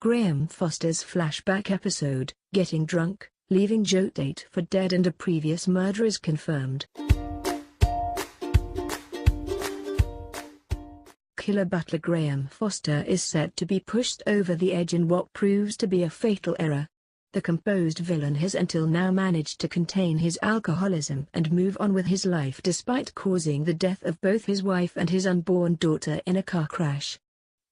Graham Foster's flashback episode, Getting Drunk, Leaving Tate for Dead and a Previous Murder is confirmed. Killer butler Graham Foster is set to be pushed over the edge in what proves to be a fatal error. The composed villain has until now managed to contain his alcoholism and move on with his life despite causing the death of both his wife and his unborn daughter in a car crash.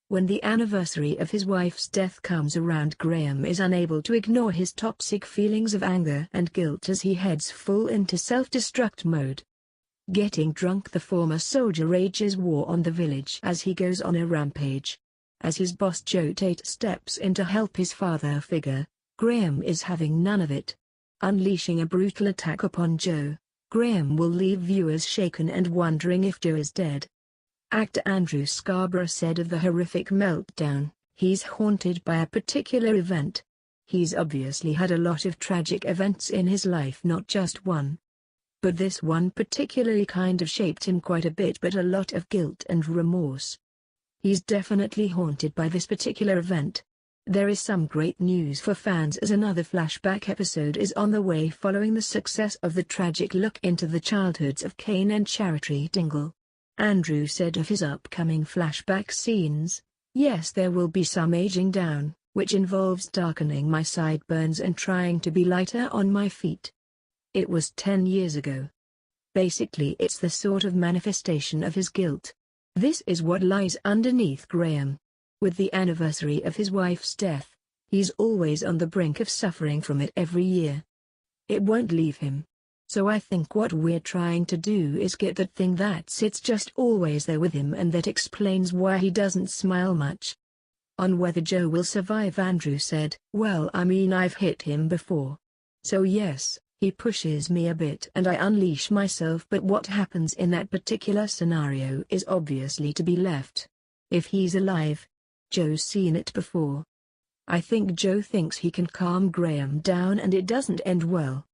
When the anniversary of his wife's death comes around, Graham is unable to ignore his toxic feelings of anger and guilt as he heads full into self-destruct mode. Getting drunk, the former soldier wages war on the village as he goes on a rampage. As his boss Tate steps in to help his father figure, Graham is having none of it. Unleashing a brutal attack upon Joe, Graham will leave viewers shaken and wondering if Joe is dead. Actor Andrew Scarborough said of the horrific meltdown, "He's haunted by a particular event. He's obviously had a lot of tragic events in his life, not just one. But this one particularly kind of shaped him quite a bit, but a lot of guilt and remorse. He's definitely haunted by this particular event." There is some great news for fans as another flashback episode is on the way following the success of the tragic look into the childhoods of Kane and Charity Dingle. Andrew said of his upcoming flashback scenes, "Yes, there will be some aging down, which involves darkening my sideburns and trying to be lighter on my feet. It was 10 years ago. Basically it's the sort of manifestation of his guilt. This is what lies underneath Graham. With the anniversary of his wife's death, he's always on the brink of suffering from it every year. It won't leave him. So I think what we're trying to do is get that thing that sits just always there with him, and that explains why he doesn't smile much." On whether Joe will survive, Andrew said, "Well, I mean, I've hit him before. So yes, he pushes me a bit and I unleash myself, but what happens in that particular scenario is obviously to be left. If he's alive, Joe's seen it before. I think Joe thinks he can calm Graham down and it doesn't end well."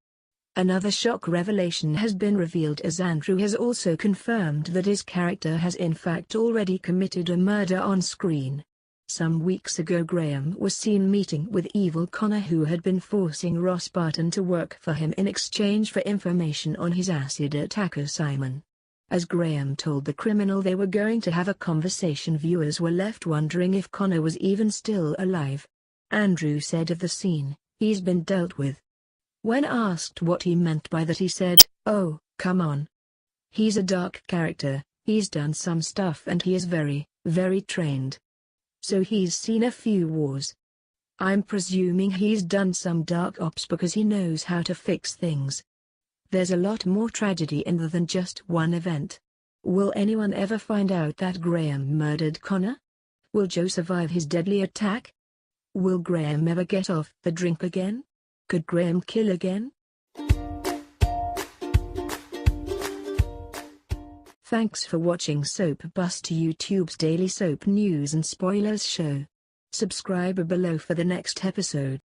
Another shock revelation has been revealed as Andrew has also confirmed that his character has in fact already committed a murder on screen. Some weeks ago, Graham was seen meeting with evil Connor, who had been forcing Ross Barton to work for him in exchange for information on his acid attacker Simon. As Graham told the criminal they were going to have a conversation, viewers were left wondering if Connor was even still alive. Andrew said of the scene, "He's been dealt with." When asked what he meant by that, he said, "Oh, come on. He's a dark character, he's done some stuff and he is very, very trained. So he's seen a few wars. I'm presuming he's done some dark ops because he knows how to fix things. There's a lot more tragedy in there than just one event. Will anyone ever find out that Graham murdered Connor? Will Joe survive his deadly attack? Will Graham ever get off the drink again? Could Graham kill again?" Thanks for watching SoapBuster, YouTube's daily soap news and spoilers show. Subscribe below for the next episode.